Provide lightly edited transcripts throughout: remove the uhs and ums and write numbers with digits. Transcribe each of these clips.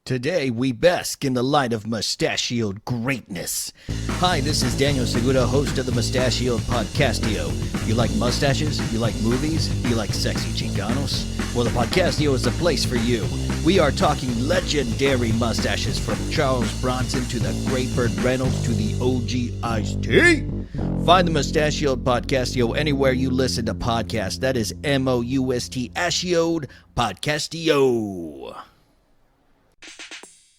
Today, we bask in the light of mustachioed greatness. Hi, this is Daniel Seguda, host of the Mustachioed Podcastio. You like mustaches? You like movies? You like sexy Chicanos? Well, the Podcastio is the place for you. We are talking legendary mustaches from Charles Bronson to the Great Burt Reynolds to the OG Ice-T. Find the Mustachioed Podcastio anywhere you listen to podcasts. That is M-O-U-S-T-Ashioed Podcastio.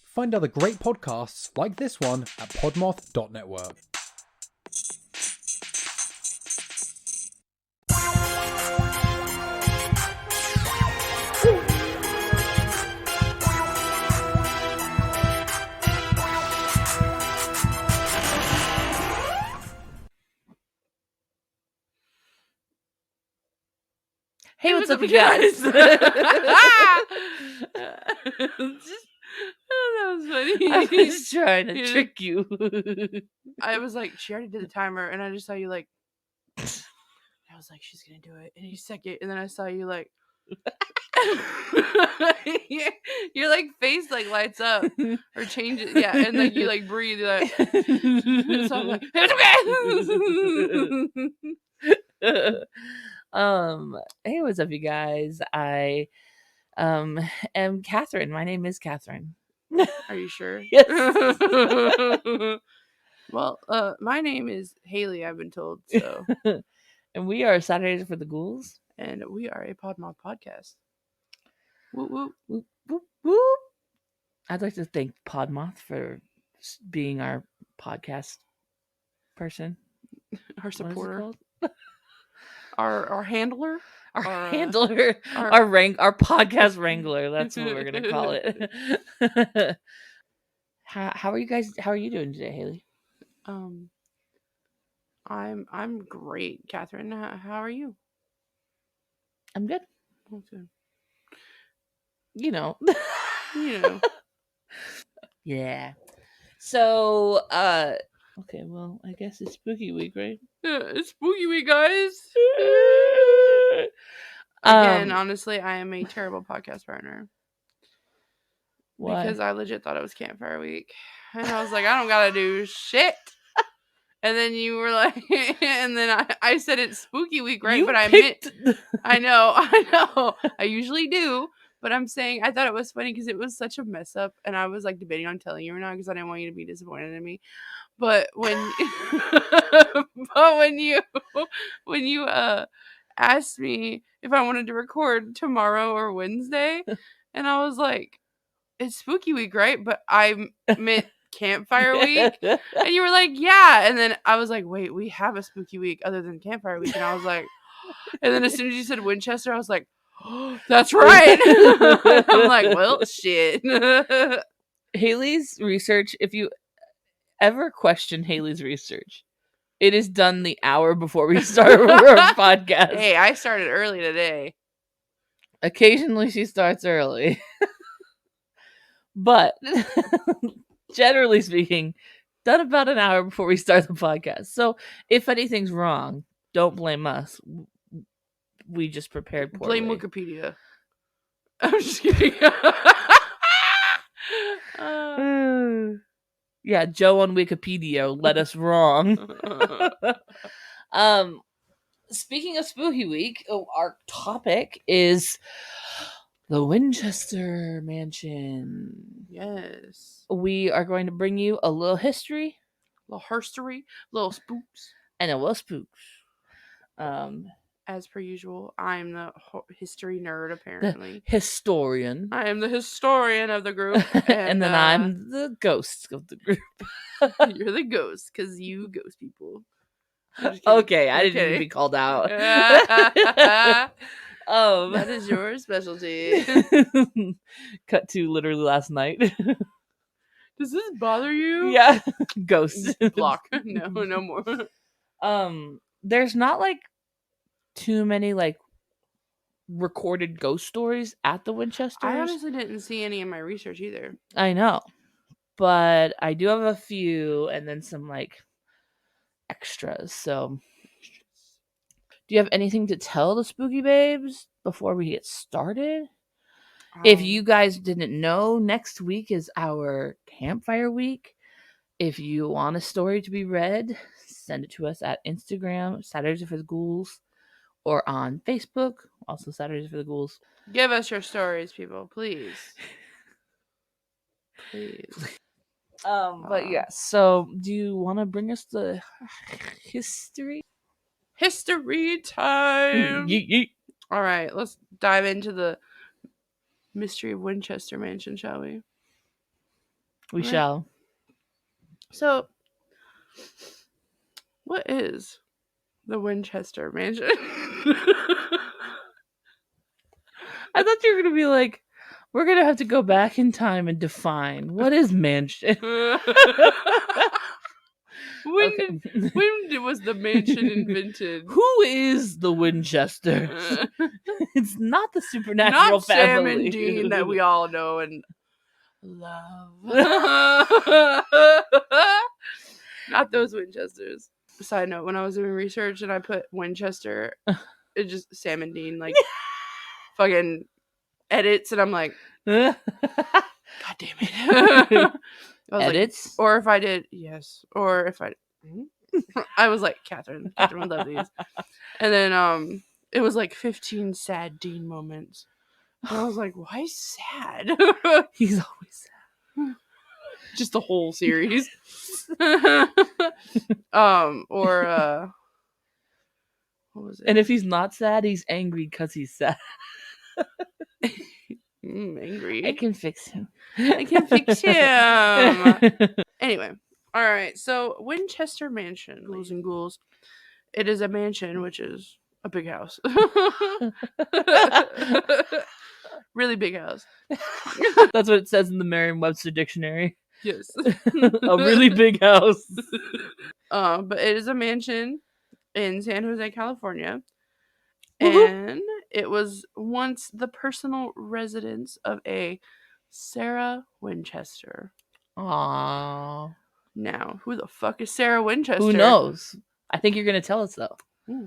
Find other great podcasts like this one at Podmoth Network. Hey, what's up, you guys? That was funny. I was trying to trick you. I was like, she already did the timer, and I just saw you like. I was like, she's gonna do it, and you second, and then I saw you like. Your like face like lights up or changes, yeah, and like you like breathe, like. So I'm like, it's okay. Hey, what's up, you guys? I am Kathryn. My name is Kathryn. Are you sure? Yes. Well, my name is Hayley, I've been told, so. And we are Saturdays for the Ghouls. And we are a Podmoth podcast. Whoop, whoop. Whoop, whoop, whoop. I'd like to thank Podmoth for being our podcast person. Our supporter. Our handler. Our handler. Our podcast wrangler. That's what we're gonna call it. How are you guys? How are you doing today, Hayley? I'm great, Kathryn. How are you? I'm good. Okay. You know. Yeah. So, okay, well, I guess it's spooky week, right? Yeah, it's spooky week, guys. Again, honestly, I am a terrible podcast partner. Why? Because I legit thought it was campfire week. And I was like, I don't gotta do shit. And then you were like, and then I said it's spooky week, right? You but I meant, I know. I usually do. But I'm saying, I thought it was funny because it was such a mess up. And I was like debating on telling you or not because I didn't want you to be disappointed in me. But when, when you asked me if I wanted to record tomorrow or Wednesday, and I was like, it's spooky week, right? But I meant campfire week. And you were like, yeah. And then I was like, wait, we have a spooky week other than campfire week. And I was like, and then as soon as you said Winchester, I was like, oh, that's right. I'm like, well, shit. Hayley's research, if you ever question Hayley's research, it is done the hour before we start our podcast. Hey, I started early today. Occasionally she starts early. But generally speaking, done about an hour before we start the podcast. So if anything's wrong, don't blame us. We just prepared poorly. Blame Wikipedia. I'm just kidding. Yeah, Joe on Wikipedia led us wrong. Speaking of spooky week, our topic is the Winchester Mansion. Yes. We are going to bring you a little history, little herstory, little spooks, and a little spooks. As per usual, I'm the history nerd, apparently. The historian. I am the historian of the group. And then I'm the ghost of the group. You're the ghost, because you ghost people. Okay, I didn't need to be called out. That is your specialty. Cut to literally last night. Does this bother you? Yeah. Ghost. Block. No more. There's not like too many like recorded ghost stories at the Winchesters. I honestly didn't see any in my research either. I know. But I do have a few and then some like extras. So do you have anything to tell the spooky babes before we get started? If you guys didn't know, next week is our campfire week. If you want a story to be read, send it to us at Instagram, Saturdays for the Ghouls, or on Facebook, also Saturdays for the Ghouls. Give us your stories, people, please. Please. But yeah, so do you want to bring us the history? History time. Yeet, yeet. All right, let's dive into the mystery of Winchester Mansion, shall we? We Right. shall. So, what is the Winchester Mansion? I thought you were going to be like, we're going to have to go back in time and define what is mansion. When was the mansion invented? Who is the Winchesters? It's not the supernatural Not Sam family. and Dean that we all know and love. Not those Winchesters. Side note, when I was doing research and I put Winchester, it just Sam and Dean like fucking edits, and I'm like, God damn it. I was Edits? like, or if I did, yes. Or if I was like, Kathryn would love these. And then it was like 15 sad Dean moments. And I was like, why sad? He's always sad. Just the whole series. Or what was it? And if he's not sad, he's angry because he's sad. Angry. I can fix him. I can fix him. Anyway, all right. So Winchester Mansion, ghouls and ghouls. It is a mansion, which is a big house. Really big house. That's what it says in the Merriam-Webster dictionary. Yes. A really big house. But it is a mansion in San Jose, California. Woohoo. And it was once the personal residence of a Sarah Winchester. Aww. Now, who the fuck is Sarah Winchester? Who knows? I think you're going to tell us, though.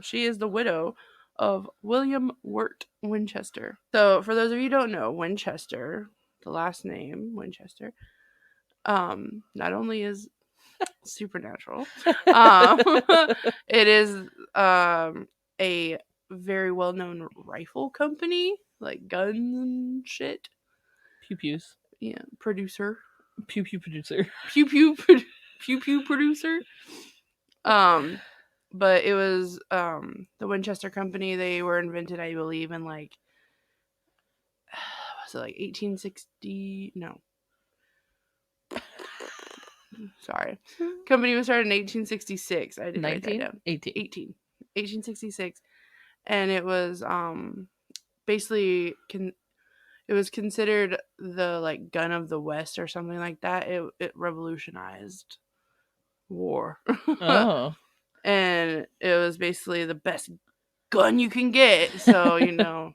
She is the widow of William Wirt Winchester. So, for those of you who don't know, Winchester, the last name, Winchester, not only is supernatural, it is a very well-known rifle company, like guns and shit. Pew pews. Yeah, producer. Pew pew producer. Pew pew producer. But it was the Winchester Company. They were invented, I believe, in like was it like 1860? No. Sorry. Company was started in 1866. I did write that down. 1866. And it was basically it was considered the like gun of the West or something like that. It revolutionized war. Oh. And it was basically the best gun you can get. So, yeehaw.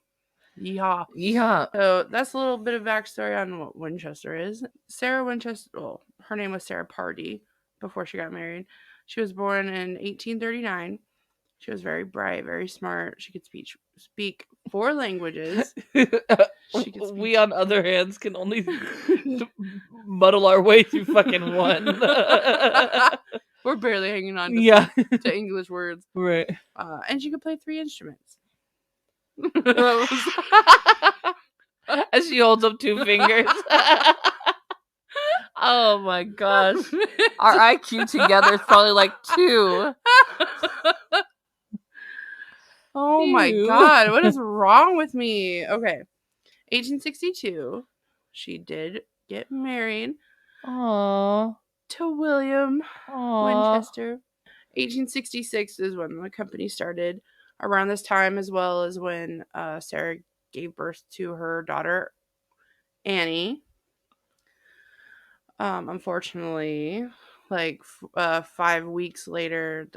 Yeah. So that's a little bit of backstory on what Winchester is. Sarah Winchester, well, her name was Sarah Pardee before she got married. She was born in 1839. She was very bright, very smart. She could speak 4 languages. We, on other hands, can only muddle our way through fucking one. We're barely hanging on to English words. Right. And she could play 3 instruments. As she holds up 2 fingers. Oh my gosh. Our IQ together is probably like 2. Oh my god, what is wrong with me? Okay. 1862, she did get married. Aww. To William Aww. Winchester. 1866 is when the company started. Around this time, as well as when Sarah gave birth to her daughter, Annie. Unfortunately, like 5 weeks later,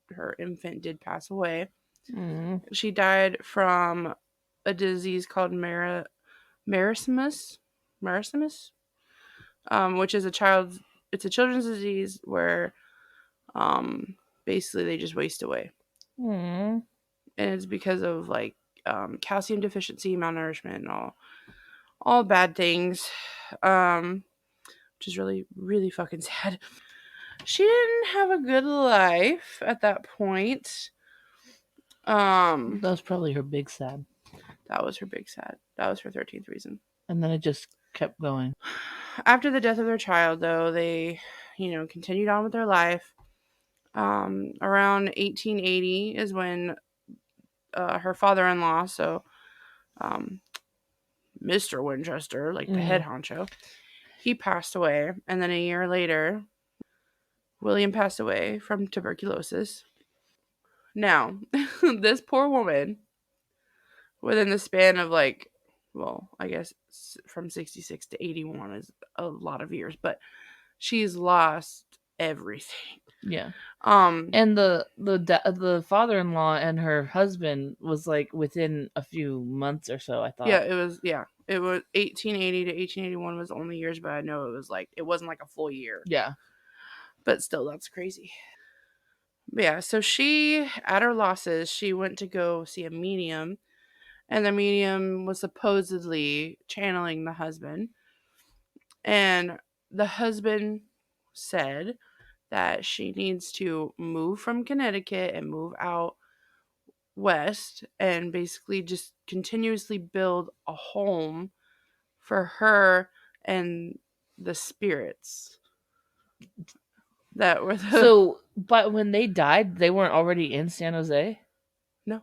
her infant did pass away. Mm. She died from a disease called marasmus, which is a children's disease where basically they just waste away. And it's because of like calcium deficiency, malnourishment, and all bad things, which is really, really fucking sad. She didn't have a good life at that point. That was probably her big sad. That was her big sad. That was her 13th reason. And then it just kept going. After the death of their child, though, they, continued on with their life. Around 1880 is when her father-in-law, so Mr. Winchester, like the head honcho, he passed away. And then a year later, William passed away from tuberculosis. Now, this poor woman, within the span of I guess from 66 to 81 is a lot of years, but she's lost everything. Yeah. And the father-in-law and her husband was like within a few months or so, I thought. Yeah, it was 1880 to 1881 was the only years, but I know it wasn't like a full year. Yeah. But still, that's crazy. But yeah, so she, at her losses, she went to go see a medium, and the medium was supposedly channeling the husband. And the husband said that she needs to move from Connecticut and move out west and basically just continuously build a home for her and the spirits that were So, but when they died, they weren't already in San Jose? No.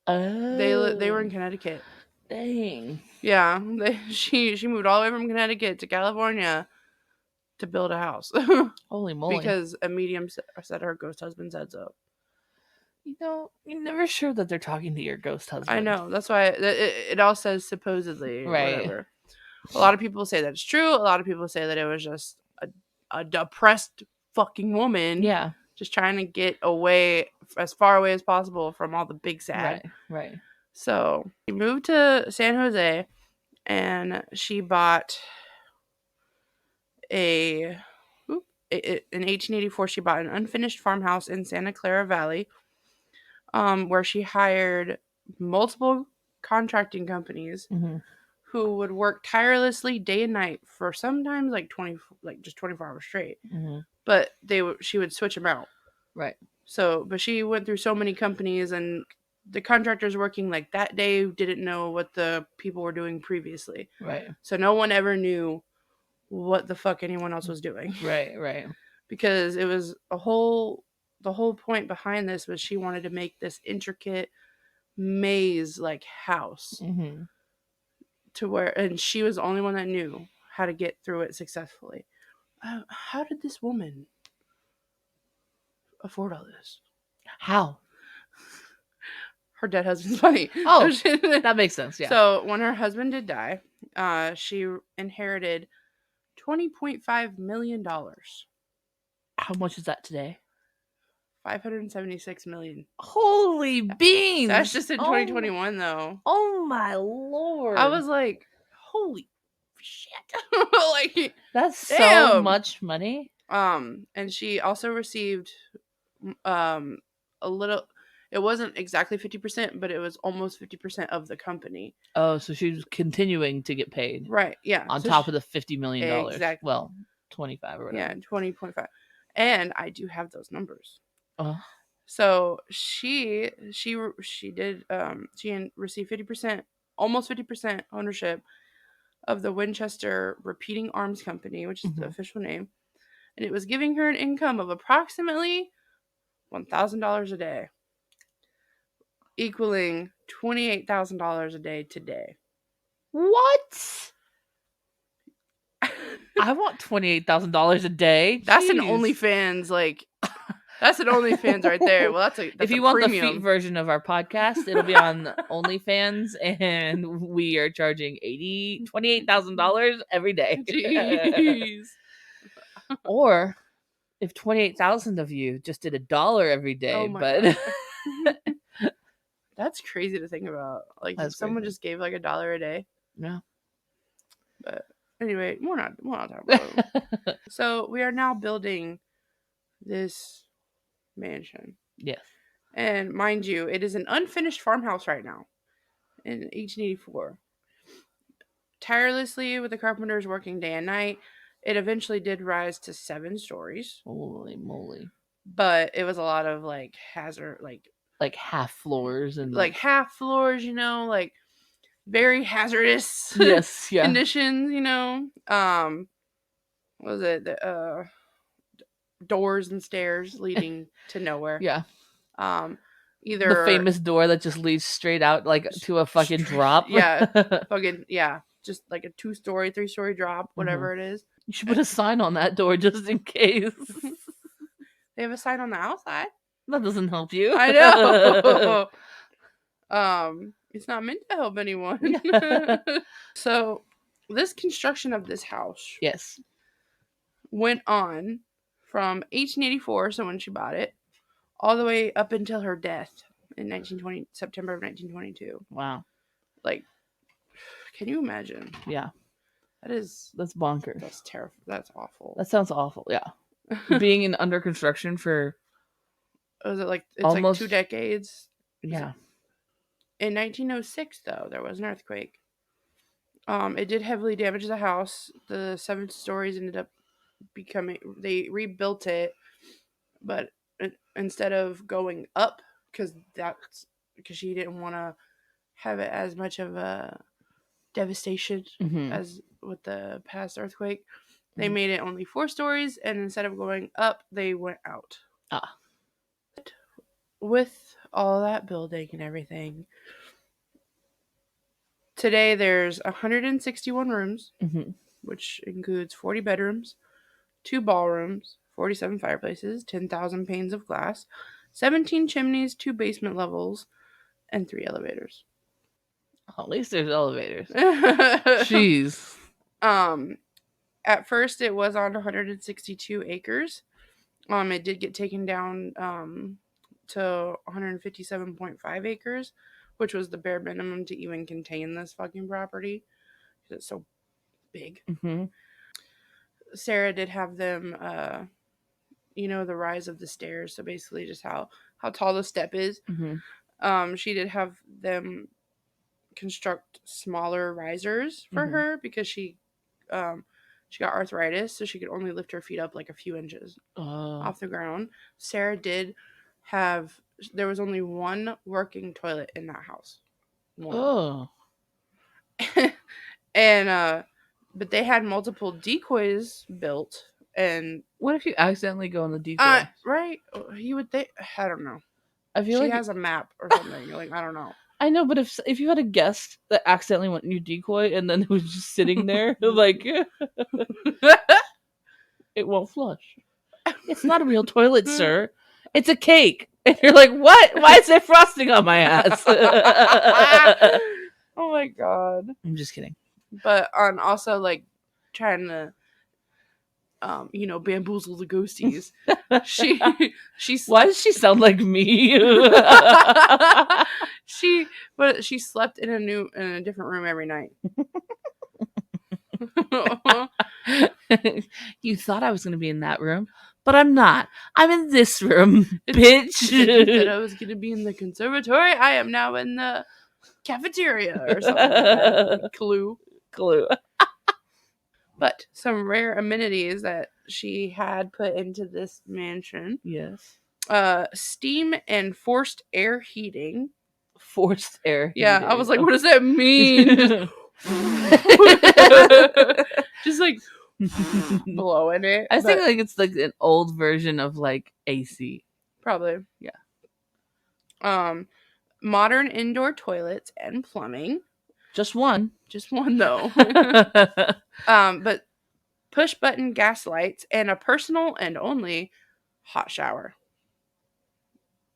Oh. They were in Connecticut. Dang. Yeah, she moved all the way from Connecticut to California to build a house. Holy moly. Because a medium said her ghost husband said so. You're never sure that they're talking to your ghost husband. I know. That's why it all says supposedly. Right. Whatever. A lot of people say that it's true. A lot of people say that it was just a depressed fucking woman. Yeah. Just trying to get away, as far away as possible from all the big sad. Right. So she moved to San Jose, and she bought in 1884, she bought an unfinished farmhouse in Santa Clara Valley, where she hired multiple contracting companies who would work tirelessly day and night for sometimes just 24 hours straight. But she would switch them out. Right. So, but she went through so many companies, and the contractors working like that day didn't know what the people were doing previously. Right. So no one ever knew what the fuck anyone else was doing. Right. Because it was the whole point behind this was she wanted to make this intricate maze-like house to where, and she was the only one that knew how to get through it successfully. How did this woman afford all this? How? Her dead husband's money. Oh, that makes sense. Yeah. So when her husband did die, she inherited $20.5 million. How much is that today? $576 million. Holy beans! That's just in 2021, though. Oh my lord! I was like, holy shit! That's damn. So much money. And she also received a little. It wasn't exactly 50%, but it was almost 50% of the company. Oh, so she was continuing to get paid. Right, yeah. On top of the $50 million. Exactly. Well, 25 or whatever. Yeah, 20.5. And I do have those numbers. So she received 50%, almost 50% ownership of the Winchester Repeating Arms Company, which is the official name. And it was giving her an income of approximately $1,000 a day, equaling $28,000 a day today. What? I want $28,000 a day. That's an OnlyFans, that's an OnlyFans right there. Well, that's if you want the feet version of our podcast, it'll be on OnlyFans, and we are charging $28,000 every day. Jeez. Or if 28,000 of you just did $1 every day, but that's crazy to think about. If someone just gave $1 a day. Yeah. But anyway, we're not talking about it. So we are now building this mansion. Yes. And mind you, it is an unfinished farmhouse right now in 1884. tirelessly with the carpenters working day and night. It eventually did rise to 7 stories, Holy moly. but it was a lot of like hazard, Like half floors and like half floors, like very hazardous yes, yeah. conditions, what was it? The doors and stairs leading to nowhere. Yeah. Either The famous door that just leads straight out like to a fucking drop. Yeah. Fucking yeah. Just like a 2-story, 3-story drop, whatever it is. You should put a sign on that door just in case. They have a sign on the outside. That doesn't help you. I know. It's not meant to help anyone. So this construction of this house Yes. went on from 1884, so when she bought it, all the way up until her death in September of 1922. Wow. Like, can you imagine? Yeah. That's bonkers. That's terrible. That's awful. That sounds awful. Yeah. Being in under construction for was it like it's almost like 2 decades? Yeah. In 1906, though, there was an earthquake. It did heavily damage the house. The 7 stories ended up they rebuilt it, but instead of going up, because she didn't want to have it as much of a devastation as with the past earthquake, they made it only 4 stories, and instead of going up, they went out. With all that building and everything, today there's 161 rooms, which includes 40 bedrooms, 2 ballrooms, 47 fireplaces, 10,000 panes of glass, 17 chimneys, 2 basement levels, and 3 elevators. At least there's elevators. Jeez. At first it was on 162 acres. It did get taken down to 157.5 acres, which was the bare minimum to even contain this fucking property because it's so big. Sarah did have them, the rise of the stairs. So basically, just how tall the step is. She did have them construct smaller risers for her because she got arthritis, so she could only lift her feet up like a few inches off the ground. Sarah did have. There was only 1 working toilet in that house. And but they had multiple decoys built. And what if you accidentally go on the decoy? Right? You would think. I don't know. I feel she has a map or something. Like, I don't know. I know, but if you had a guest that accidentally went in your decoy and then it was just sitting there, like it won't flush. It's not a real toilet, sir. It's a cake. And you're like, what? Why is there frosting on my ass? Oh my god. I'm just kidding. But on also like trying to bamboozle the ghosties. she Why does she sound like me? she slept in a different room every night. You thought I was going to be in that room, but I'm not. I'm in this room, bitch. You said I was going to be in the conservatory. I am now in the cafeteria or something like that. Clue. But some rare amenities that she had put into this mansion. Yes. Steam and forced air heating. Forced air heating. Yeah, I was like, what does that mean? Just like blowing it. I think like it's like an old version of like AC. Probably. Yeah. Modern indoor toilets and plumbing. Just one though. But push button gas lights and a personal and only hot shower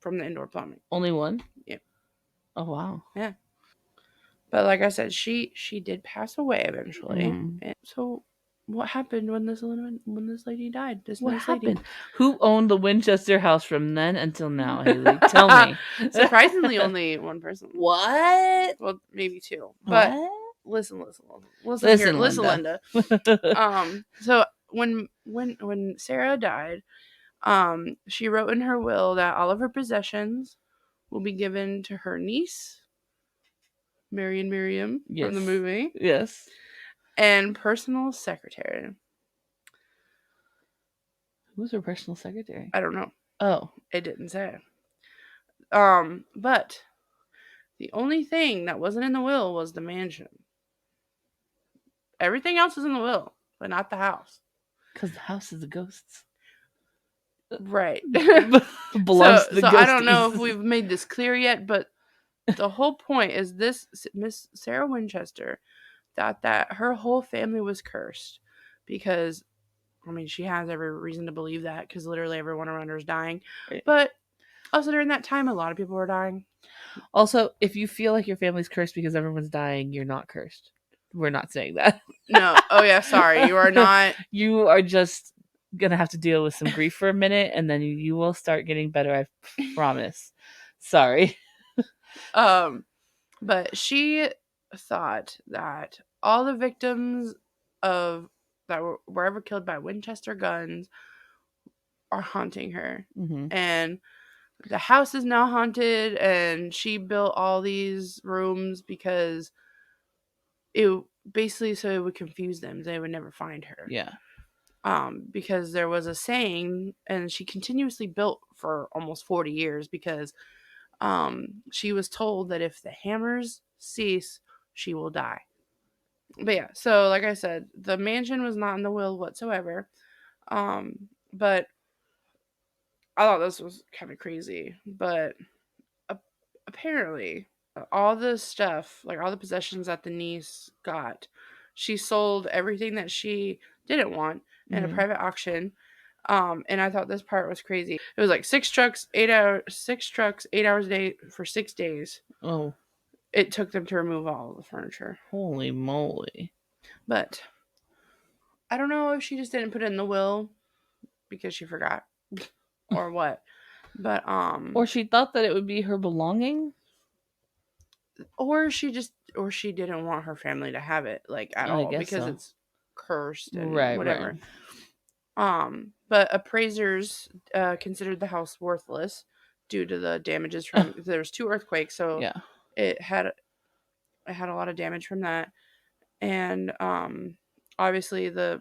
from the indoor plumbing. Only one? Yep. Oh wow. Yeah. But like I said, she did pass away eventually. And so what happened when this lady died? What happened? Who owned the Winchester house from then until now, Haley? Tell me. Surprisingly, only one person. What? Well, maybe 2. But what? Listen, Linda. So when Sarah died, she wrote in her will that all of her possessions will be given to her niece, Mary and Miriam, from the movie. Yes. and personal secretary. Who's her personal secretary? I don't know. Oh. It didn't say. But the only thing that wasn't in the will was the mansion. Everything else is in the will, but not the house. Because the house is the ghosts. Right. Belongs to the so I don't know if ghosties. we've made this clear yet, but the whole point is this: Miss Sarah Winchester thought that her whole family was cursed because, I mean, she has every reason to believe that because literally everyone around her is dying. Right. But also during that time, a lot of people were dying. Also, if you feel like your family's cursed because everyone's dying, you're not cursed. We're not saying that. No. Oh, yeah. Sorry. You are not. You are just going to have to deal with some grief for a minute, and then you will start getting better. I promise. Sorry. But she thought that all the victims of that were ever killed by Winchester guns are haunting her. Mm-hmm. And the house is now haunted, and she built all these rooms because it basically so it would confuse them. They would never find her. Yeah. Because there was a saying, and she continuously built for almost 40 years because she was told that if the hammers cease, she will die. But yeah, so like I said, the mansion was not in the will whatsoever. But I thought this was kind of crazy. But apparently, all the stuff, like all the possessions that the niece got, she sold everything that she didn't want in a private auction. And I thought this part was crazy. It was like 6 trucks, 8 hours a day for 6 days. Oh. It took them to remove all of the furniture. Holy moly. But I don't know if she just didn't put it in the will because she forgot or what. But or she thought that it would be her belonging, or she didn't want her family to have it like at all because it's cursed and whatever. Right. But appraisers considered the house worthless due to the damages from there was 2 earthquakes, so yeah, it had a lot of damage from that. And obviously the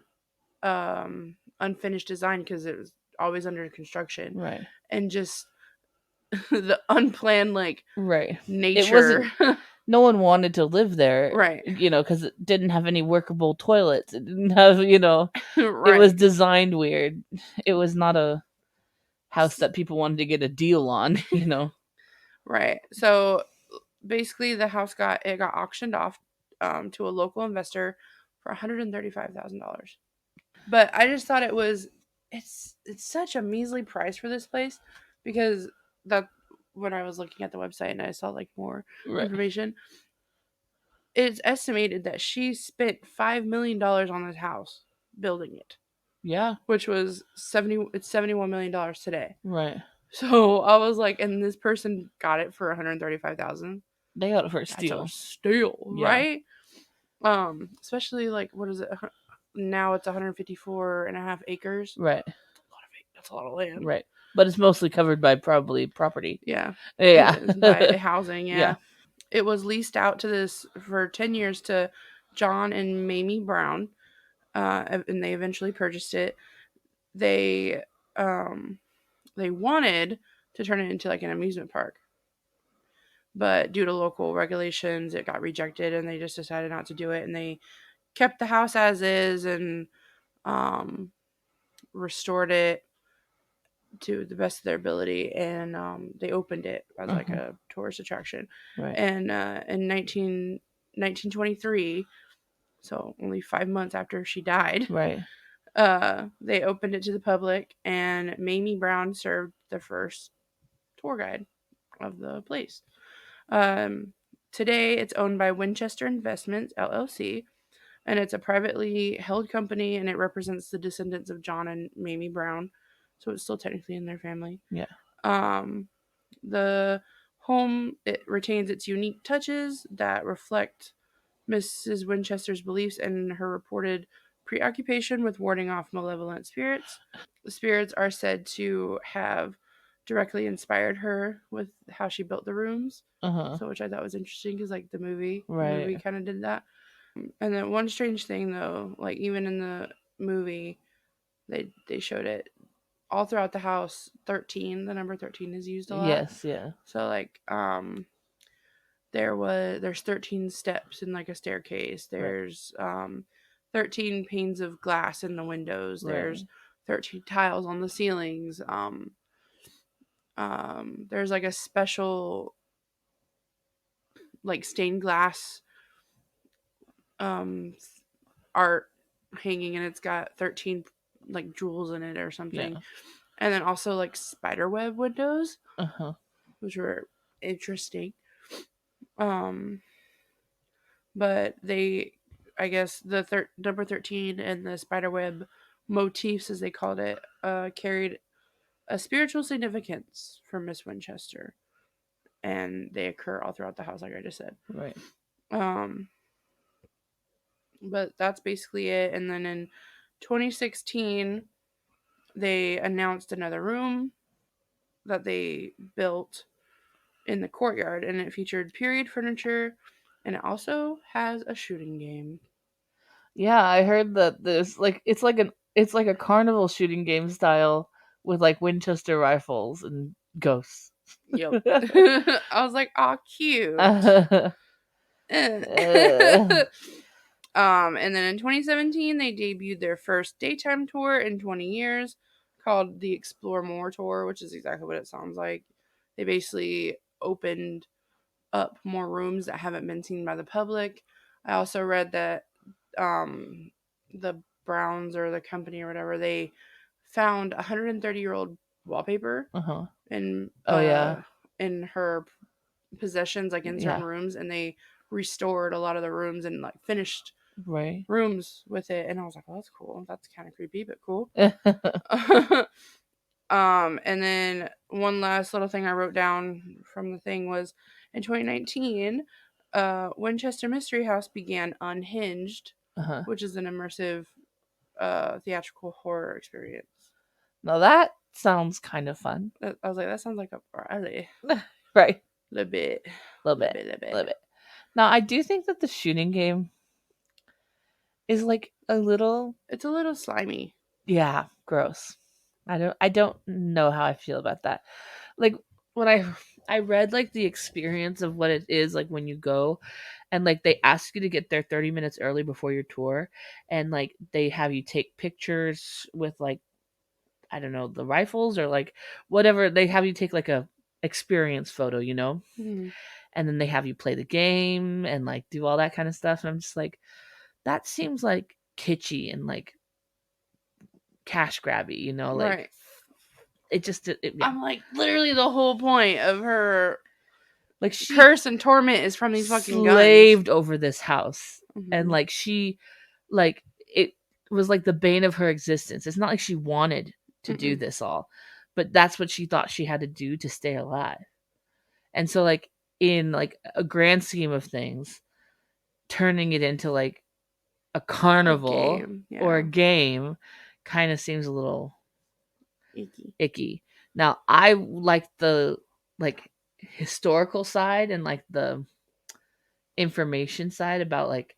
unfinished design because it was always under construction, right, and just the unplanned right nature. It wasn't, no one wanted to live there, right, because it didn't have any workable toilets. It didn't have, right. It was designed weird. It was not a house that people wanted to get a deal on. Right. So basically the house got auctioned off to a local investor for $135,000. But I just thought it's such a measly price for this place because that when I was looking at the website and I saw more information, it's estimated that she spent $5 million on this house building it. Yeah. Which was $71 million today. Right. So I was like, and this person got it for $135,000. They got it for a steal. That's a steal, yeah. Right? Especially what is it? Now it's 154.5 acres. Right. That's a lot of land. Right. But it's mostly covered by probably property. Yeah. Yeah. By housing, yeah. Yeah. It was leased out for 10 years to John and Mamie Brown. And they eventually purchased it. They wanted to turn it into an amusement park. But due to local regulations, it got rejected and they just decided not to do it. And they kept the house as is and restored it to the best of their ability. And they opened it as a tourist attraction. Right. And in 1923, so only 5 months after she died, right, they opened it to the public, and Mamie Brown served the first tour guide of the place. Today, it's owned by Winchester Investments, LLC, and it's a privately held company, and it represents the descendants of John and Mamie Brown, so it's still technically in their family. Yeah. The home, it retains its unique touches that reflect Mrs. Winchester's beliefs and her reported preoccupation with warding off malevolent spirits. The spirits are said to have directly inspired her with how she built the rooms. So which I thought was interesting because the movie kind of did that. And then one strange thing though, like even in the movie, they showed it all throughout the house. 13, the number 13 is used a lot. Yes, yeah. So like there's 13 steps in like a staircase. There's 13 panes of glass in the windows. Right. There's 13 tiles on the ceilings. There's like a special like stained glass art hanging, and it's got 13 like jewels in it or something. Yeah. And then also like spider web windows, which were interesting. But they, I guess the number 13 and the spider web motifs, as they called it, carried a spiritual significance for Miss Winchester, and they occur all throughout the house, like I just said. Right. But that's basically it. And then in 2016, they announced another room that they built in the courtyard, and it featured period furniture, and it also has a shooting game. Yeah, I heard that there's like it's like a carnival shooting game style with like Winchester rifles and ghosts. Yep. I was like, "Aw, cute." And then in 2017, they debuted their first daytime tour in 20 years, called the Explore More Tour, which is exactly what it sounds like. They basically opened up more rooms that haven't been seen by the public. I also read that the Browns or the company or whatever, they found 130-year-old wallpaper in in her possessions, like in certain rooms, and they restored a lot of the rooms and like finished rooms with it. And I was like, well, that's cool. That's kind of creepy, but cool. And then one last little thing I wrote down from the thing was in 2019, Winchester Mystery House began Unhinged, which is an immersive theatrical horror experience. Now that sounds kind of fun. I was like, that sounds like a Riley. Right. A little bit. Now I do think that the shooting game is like it's a little slimy. Yeah, gross. I don't know how I feel about that. Like when I read like the experience of what it is like when you go and like they ask you to get there 30 minutes early before your tour, and like they have you take pictures with like, I don't know, the rifles or like whatever. They have you take like a experience photo, you know? Mm-hmm. And then they have you play the game and like do all that kind of stuff. And I'm just like, that seems like kitschy and like cash grabby, you know? Like, right. It just, yeah. I'm like, literally the whole point of her like she curse and torment is from these fucking slaved guns. over this house. And like she, like it was like the bane of her existence. It's not like she wanted to do this all, but that's what she thought she had to do to stay alive. And so like in like a grand scheme of things, turning it into like a carnival or a game kind of seems a little icky. Now I like the like historical side and like the information side about like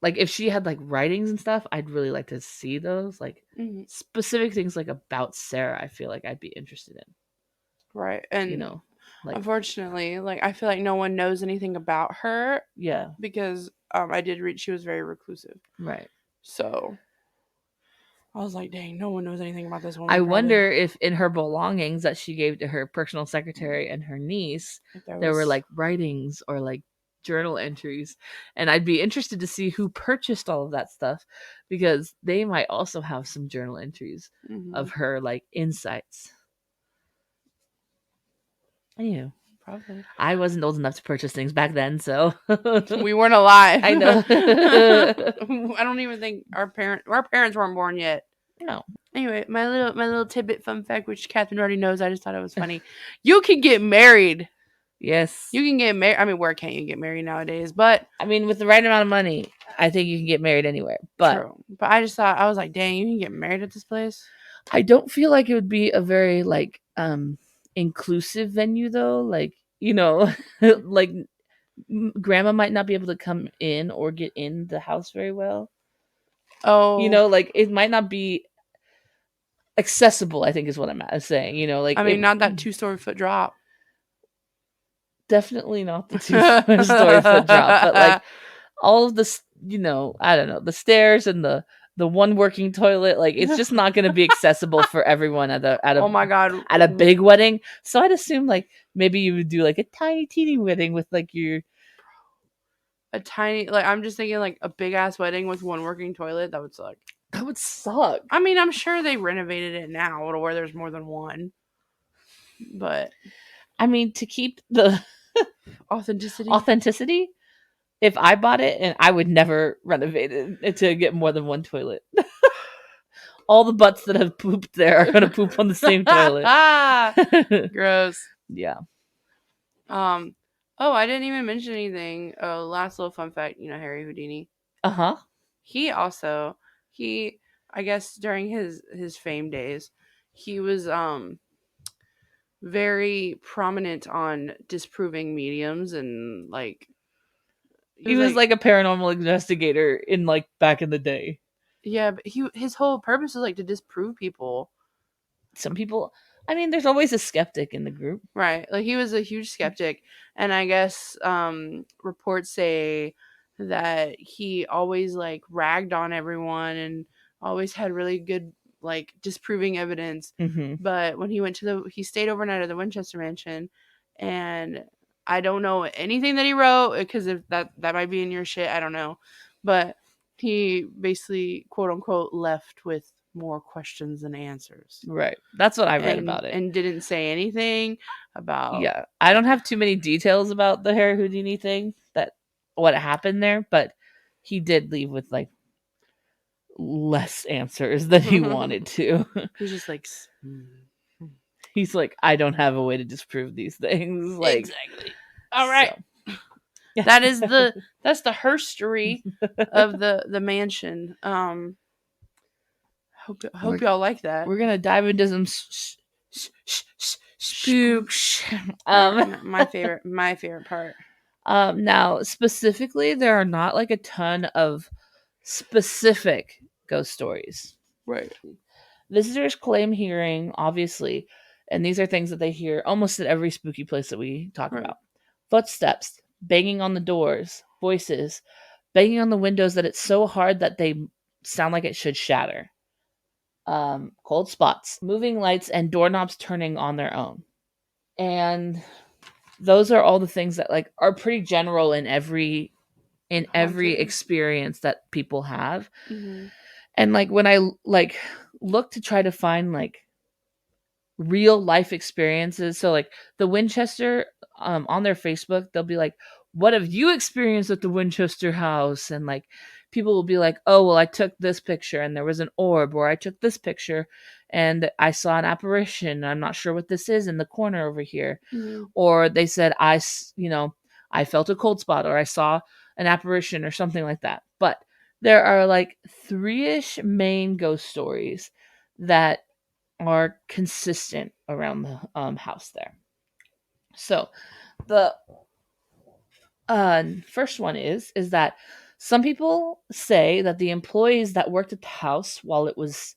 if she had like writings and stuff, I'd really like to see those like specific things like about Sarah. I feel like I'd be interested in. Right. And you know, like unfortunately, like I feel like no one knows anything about her. Yeah. Because I did read she was very reclusive. Right. So I was like, dang, no one knows anything about this woman. I wonder if in her belongings that she gave to her personal secretary and her niece, there were like writings or like journal entries. And I'd be interested to see who purchased all of that stuff, because they might also have some journal entries of her like insights. Anywho. Probably. I wasn't old enough to purchase things back then, so we weren't alive. I know. I don't even think our parents weren't born yet. No. Anyway, my little tidbit fun fact, which Kathryn already knows. I just thought it was funny. You can get married. Yes. You can get married. I mean, where can't you get married nowadays? But I mean, with the right amount of money, I think you can get married anywhere. But true. But I just thought, I was like, dang, you can get married at this place. I don't feel like it would be a very like inclusive venue though, like, you know, like grandma might not be able to come in or get in the house very well. Oh, You know, like it might not be accessible, I think is what I'm saying. You know, like I mean, not that 2-story foot drop. Definitely not the 2-story foot drop, but like all of the, you know, I don't know, the stairs and the one working toilet, like it's just not going to be accessible for everyone at Oh my god, at a big wedding. So I'd assume like maybe you would do like a tiny teeny wedding with like your a tiny, like I'm just thinking like a big ass wedding with one working toilet. That would suck. that would suck. I mean, I'm sure they renovated it now to where there's more than one, but I mean, to keep the authenticity. if I bought it, and I would never renovate it to get more than one toilet. All the butts that have pooped there are gonna poop on the same toilet. Gross. Yeah. Oh, I didn't even mention anything. Oh, last little fun fact. You know Harry Houdini. Uh-huh. He also I guess during his fame days, he was very prominent on disproving mediums and like He was like a paranormal investigator in like back in the day. yeah, but his whole purpose was like to disprove people. Some people, I mean, there's always a skeptic in the group. Right. Like he was a huge skeptic, and I guess reports say that he always like ragged on everyone and always had really good like disproving evidence. Mm-hmm. But when he went to he stayed overnight at the Winchester mansion, and I don't know anything that he wrote because if that might be in your shit, I don't know. But he basically quote unquote left with more questions than answers. Right. That's what I read about it. And didn't say anything about. Yeah. I don't have too many details about the Harry Houdini thing, that what happened there, but he did leave with like less answers than he wanted to. He's just like He's like, I don't have a way to disprove these things. Like, exactly. All right. So. That is that's the herstory of the mansion. Hope y'all like that. We're gonna dive into some spooks. My favorite part. Now specifically, there are not like a ton of specific ghost stories. Right. Visitors claim hearing, obviously, and these are things that they hear almost at every spooky place that we talk about. Footsteps, banging on the doors, voices, banging on the windows that it's so hard that they sound like it should shatter. Cold spots, moving lights, and doorknobs turning on their own. And those are all the things that like are pretty general in every experience that people have. Mm-hmm. And like when I like look to try to find like real life experiences, so like the Winchester on their Facebook, they'll be like, what have you experienced at the Winchester house? And like people will be like, oh well, I took this picture and there was an orb, or I took this picture and I saw an apparition, I'm not sure what this is in the corner over here. Mm-hmm. Or they said I felt a cold spot, or I saw an apparition or something like that. But there are like 3-ish main ghost stories that are consistent around the house there. So the first one is that some people say that the employees that worked at the house while it was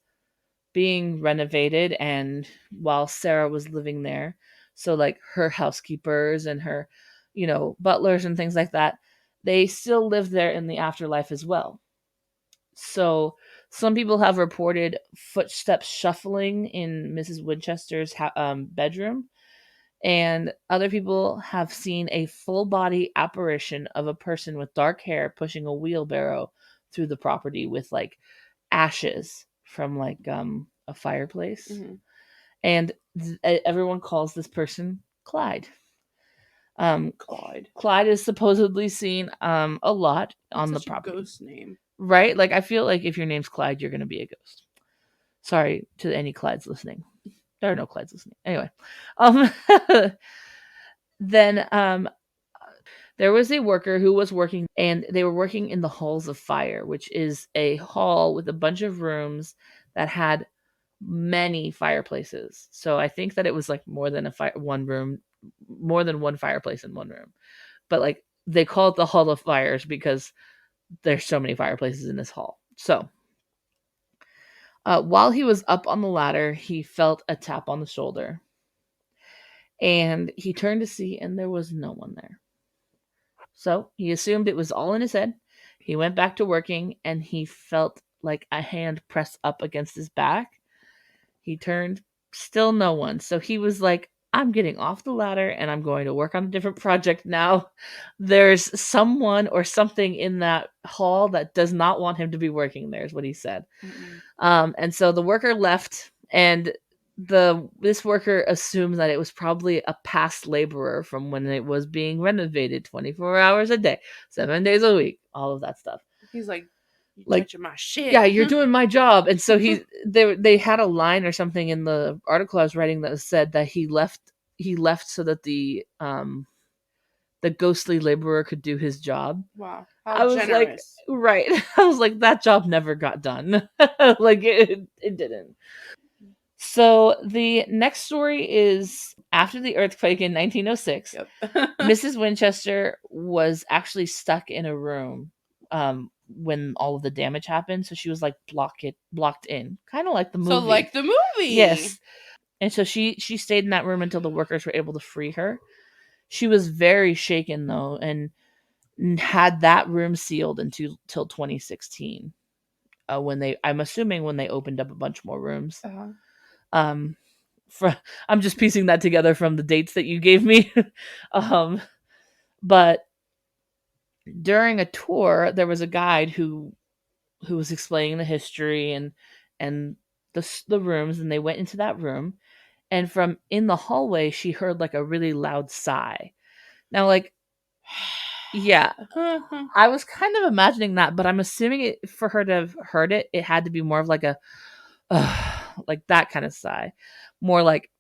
being renovated and while Sarah was living there, so like her housekeepers and her, butlers and things like that, they still live there in the afterlife as well. So some people have reported footsteps shuffling in Mrs. Winchester's bedroom, and other people have seen a full body apparition of a person with dark hair pushing a wheelbarrow through the property with like ashes from like a fireplace. Mm-hmm. And everyone calls this person Clyde. Clyde is supposedly seen a lot on the property. Ghost name, right? Like I feel like if your name's Clyde, you're gonna be a ghost. Sorry to any Clydes listening. There are no Clydes listening. Anyway, then there was a worker who was working, and they were working in the halls of fire, which is a hall with a bunch of rooms that had many fireplaces. So I think that it was like more than one fireplace in one room. But like they call it the Hall of Fires because there's so many fireplaces in this hall. So, while he was up on the ladder, he felt a tap on the shoulder. And he turned to see, and there was no one there. So he assumed it was all in his head. He went back to working, and he felt like a hand press up against his back. He turned, still no one. So he was like, I'm getting off the ladder and I'm going to work on a different project now. There's someone or something in that hall that does not want him to be working there, is what he said. And so the worker left, and this worker assumed that it was probably a past laborer from when it was being renovated 24 hours a day, 7 days a week, all of that stuff. He's like, Like, touching my shit. Yeah, you're doing my job. And so they had a line or something in the article I was writing that said that he left so that the ghostly laborer could do his job. Wow. I How was generous. like, right. I was like, that job never got done. Like it didn't. So the next story is after the earthquake in 1906. Yep. Mrs. Winchester was actually stuck in a room when all of the damage happened. So she was like blocked in, kind of like the movie. So like the movie. Yes. And so she stayed in that room until the workers were able to free her. She was very shaken though, and had that room sealed until 2016. I'm assuming when they opened up a bunch more rooms. Uh-huh. I'm just piecing that together from the dates that you gave me. But during a tour, there was a guide who was explaining the history and the rooms, and they went into that room, and from in the hallway, she heard like a really loud sigh. Now, like, yeah, I was kind of imagining that, but I'm assuming for her to have heard it, it had to be more of like a like that kind of sigh, more like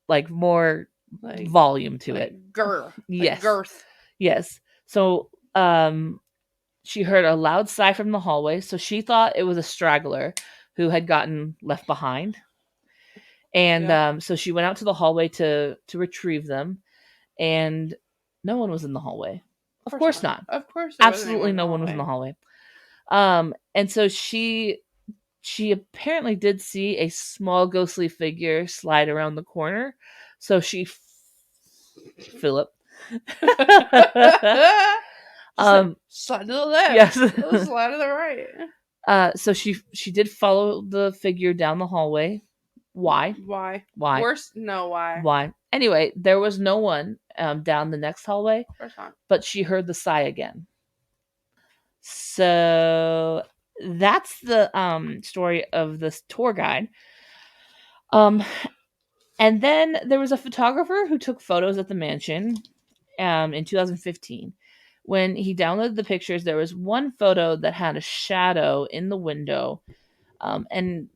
like more Like volume to it. Yes. Girth. Yes. So she heard a loud sigh from the hallway, so she thought it was a straggler who had gotten left behind. And so she went out to the hallway to retrieve them, and no one was in the hallway. Of course not. Of course, absolutely no one was in the hallway. And so she apparently did see a small ghostly figure slide around the corner. So she Philip slide to the left. Yes. Slide to the right. So she did follow the figure down the hallway. Why? Worse, no, why? Why? Anyway, there was no one down the next hallway. Of course not. But she heard the sigh again. So that's the story of this tour guide. And then there was a photographer who took photos at the mansion in 2015. When he downloaded the pictures, there was one photo that had a shadow in the window. And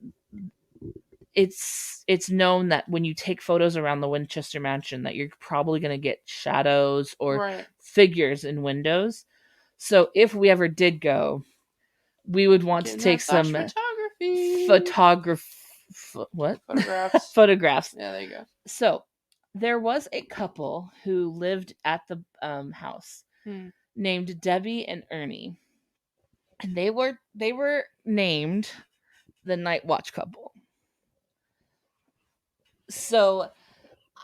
it's known that when you take photos around the Winchester mansion that you're probably going to get shadows or figures in windows. So if we ever did go, we would want to take some photographs. Yeah, there you go. So there was a couple who lived at the house named Debbie and Ernie, and they were named the Night Watch couple. So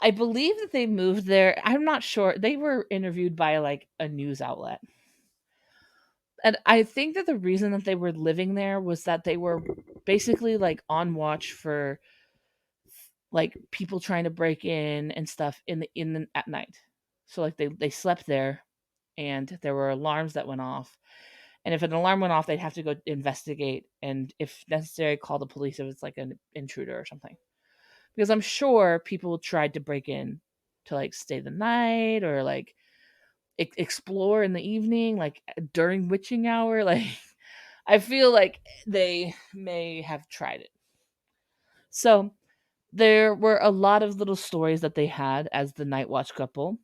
I believe that they moved there. I'm not sure. They were interviewed by like a news outlet. And I think that the reason that they were living there was that they were basically like on watch for like people trying to break in and stuff at night. So like they slept there, and there were alarms that went off. And if an alarm went off, they'd have to go investigate, and if necessary, call the police if it's like an intruder or something. Because I'm sure people tried to break in to like stay the night or like explore in the evening, like during witching hour. Like I feel like they may have tried it. So there were a lot of little stories that they had as the Night Watch couple.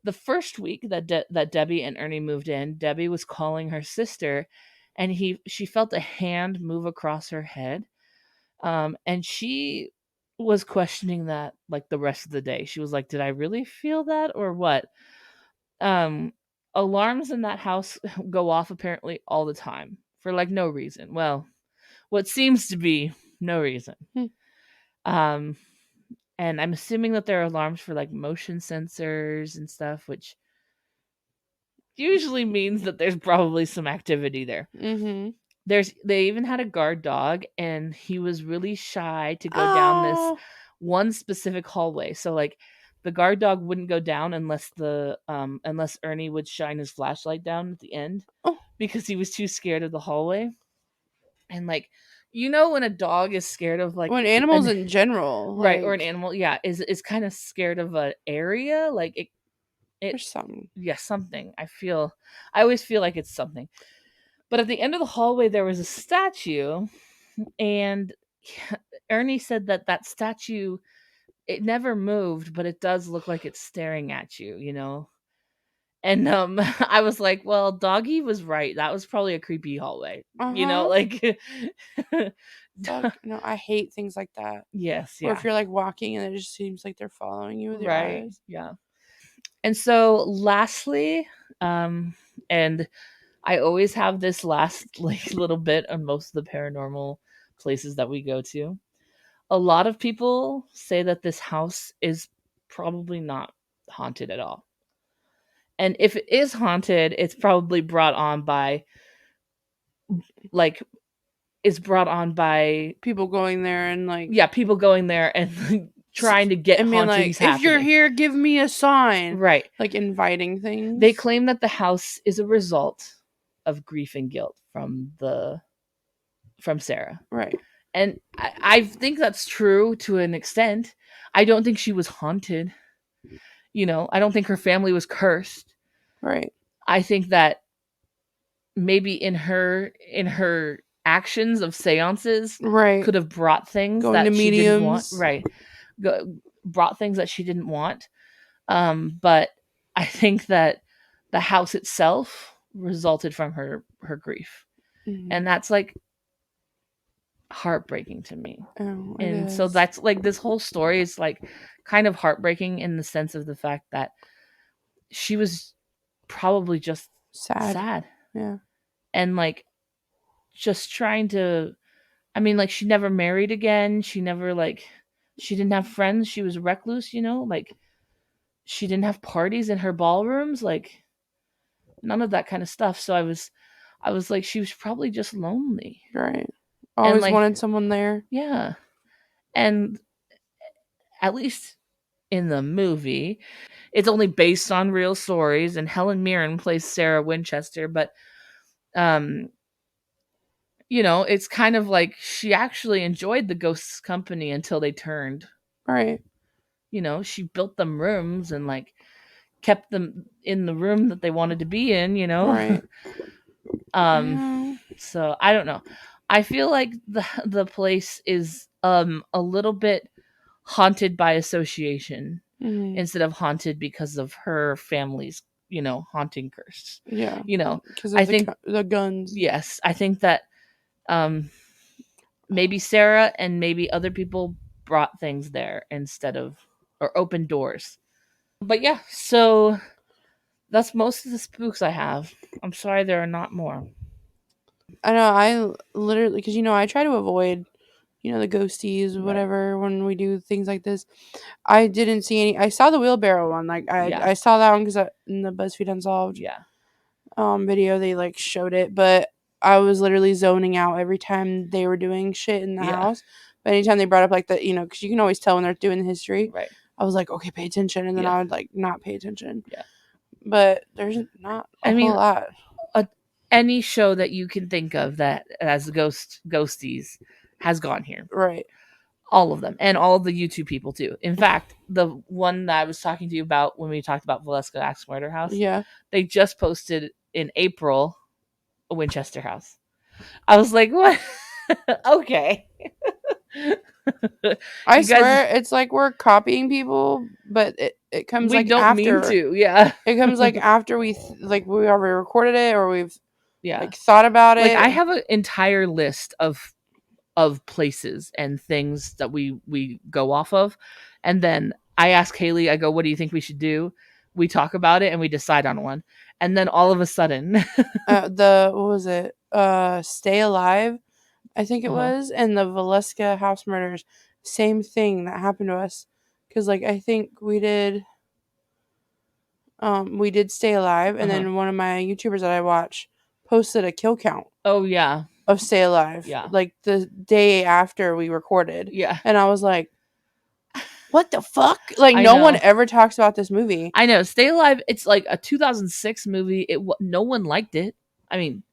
The first week that Debbie and Ernie moved in, Debbie was calling her sister, and she felt a hand move across her head, and she was questioning that like the rest of the day. She was like, "Did I really feel that or what?" alarms in that house go off apparently all the time for like no reason. Well, what seems to be no reason. Hmm. And I'm assuming that there are alarms for like motion sensors and stuff, which usually means that there's probably some activity there. Mm-hmm. They even had a guard dog, and he was really shy to go down this one specific hallway. So like the guard dog wouldn't go down unless unless Ernie would shine his flashlight down at the end, Oh. because he was too scared of the hallway. And like, you know, when a dog is scared of like When animals in general, right, or like, an animal, yeah, is kind of scared of an area, like it there's something. yeah, something. I always feel like it's something. But at the end of the hallway there was a statue, and Ernie said that that statue, it never moved, but it does look like it's staring at you, you know. And I was like, well, Doggy was right. That was probably a creepy hallway. You know, like Fuck, no, I hate things like that. yes, Or yeah. if you're like walking and it just seems like they're following you with your Right. eyes. Yeah. And so lastly, and I always have this last like little bit on most of the paranormal places that we go to. A lot of people say that this house is probably not haunted at all. And if it is haunted, it's probably brought on by like People going there and like, yeah, people going there and trying to get I mean, like, hauntings if you're happening. here, give me a sign. Right. Like inviting things. They claim that the house is a result of grief and guilt from Sarah. Right. And I think that's true to an extent. I don't think she was haunted. You know, I don't think her family was cursed. Right. I think that maybe in her actions of seances, Right. could have brought things Going that to she didn't want. mediums. Right. Brought things that she didn't want. But I think that the house itself resulted from her grief. Mhm. And that's like heartbreaking to me. Oh, it And so is. that's like, this whole story is like kind of heartbreaking in the sense of the fact that she was probably just sad. Yeah. And like just trying to, I mean, like she never married again. She never like, she didn't have friends. She was recluse, you know, like she didn't have parties in her ballrooms, like none of that kind of stuff. So I was like, she was probably just lonely. Right. Always like, wanted someone there. Yeah. And at least in the movie, it's only based on real stories, and Helen Mirren plays Sarah Winchester, but you know, it's kind of like she actually enjoyed the ghosts' company until they turned. Right. You know, she built them rooms and like kept them in the room that they wanted to be in, you know. Right. Yeah. So I don't know. I feel like the place is a little bit haunted by association Mhm. instead of haunted because of her family's, you know, haunting curse. Yeah. You know, Because I think the guns. yes, I think that maybe Sarah and maybe other people brought things there instead of, or opened doors. But yeah, so that's most of the spooks I have. I'm sorry there are not more. I know. I literally, because I try to avoid, the ghosties, Right. whatever, when we do things like this. I didn't see any. I saw the wheelbarrow one. Like Yeah. I saw that one because in the BuzzFeed Unsolved Yeah. video they like showed it, but I was literally zoning out every time they were doing shit in the Yeah. house. But anytime they brought up like the, because you can always tell when they're doing the history. Right. I was like, okay, pay attention, and then Yeah. I would like not pay attention. Yeah. But there's not a whole lot. Any show that you can think of that has ghosties has gone here. Right. All of them, and all of the YouTube people too. In fact, the one that I was talking to you about when we talked about Valeska Axe Murder House, Yeah. they just posted in April a Winchester House. I was like, what? Okay. I swear it's like we're copying people, but it comes we like don't after. mean to. Yeah. It comes like after we we already recorded it, or we've Yeah. thought about it. Like I have an entire list of places and things that we go off of, and then I ask Haley, I go, what do you think we should do? we talk about it and we decide on one. And then all of a sudden, What was it? Stay Alive, I think it was, and the Valeska house murders. Same thing that happened to us. Because, like, I think we did Stay Alive, and then one of my YouTubers that I watch posted a kill count. Oh, yeah. Of Stay Alive. Yeah. Like, the day after we recorded. Yeah. And I was like, what the fuck? Like, I no know. one ever talks about this movie. I know. Stay Alive, it's like a 2006 movie. No one liked it. I mean,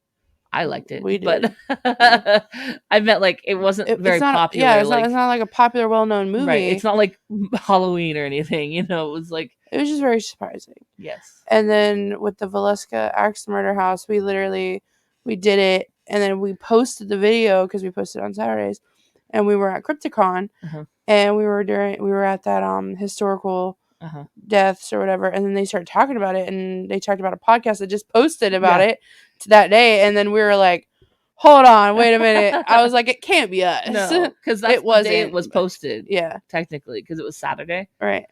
I liked it. We did. But I meant, like, it wasn't very popular. Yeah, it's like, not like a popular, well-known movie. Right. It's not like Halloween or anything. You know, it was like... It was just very surprising. Yes. And then with the Valeska Axe Murder House, we did it, and then we posted the video because we posted on Saturdays, and we were at Crypticon, and we were at that historical deaths or whatever, and then they started talking about it, and they talked about a podcast that just posted about it that day, and then we were like, hold on, wait a minute. I was like, it can't be us. No, because that's the day it was posted. Yeah, technically, because it was Saturday. Right.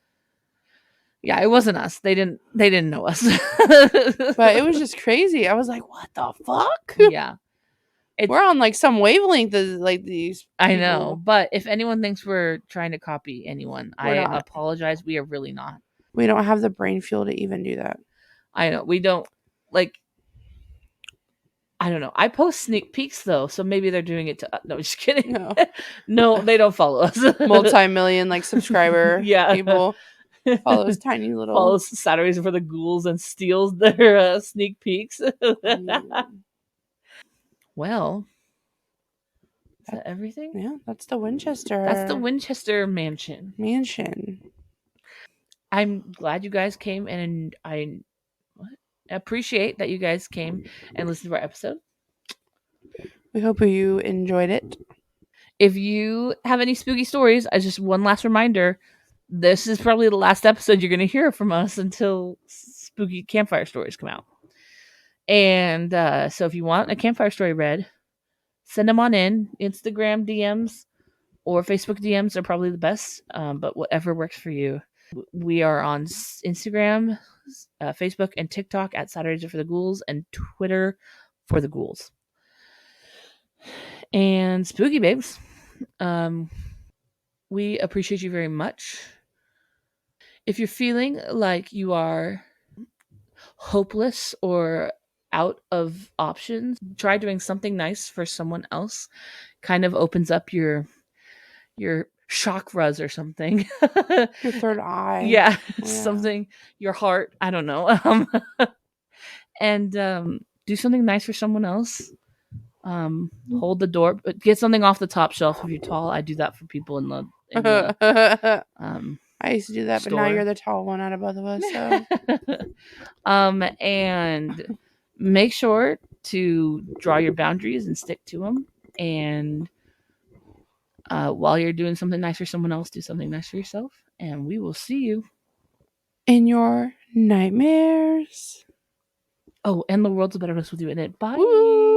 Yeah, it wasn't us. They didn't know us. But it was just crazy. I was like, what the fuck? Yeah. We're on like some wavelength as like these people. I know. But if anyone thinks we're trying to copy anyone, I apologize. We are really not. We don't have the brain fuel to even do that. I know. We don't, like, I don't know. I post sneak peeks though, so maybe they're doing it to no, just kidding. No, they don't follow us. Multi-million like subscriber people. Follows tiny little... Follows Saturdays for the Ghouls and steals their sneak peeks. Well, is that everything? Yeah, that's the Winchester. That's the Winchester mansion. I'm glad you guys came, and I appreciate that you guys came and listened to our episode. We hope you enjoyed it. If you have any spooky stories, as just one last reminder, this is probably the last episode you're going to hear from us until spooky campfire stories come out. And so if you want a campfire story read, send them on in. Instagram DMs or Facebook DMs are probably the best, but whatever works for you. We are on Instagram, Facebook, and TikTok at Saturdays Are for the Ghouls, and Twitter for the Ghouls. And spooky babes, we appreciate you very much. If you're feeling like you are hopeless or out of options, try doing something nice for someone else. Kind of opens up your chakras or something. Your third eye. Yeah, something, your heart, I don't know. And do something nice for someone else. Hold the door, but get something off the top shelf if you're tall. I do that for people in the I used to do that, store. But now you're the tall one out of both of us. So. And make sure to draw your boundaries and stick to them. And while you're doing something nice for someone else, do something nice for yourself. And we will see you in your nightmares. Oh, and the world's a better place with you in it. Bye. Woo!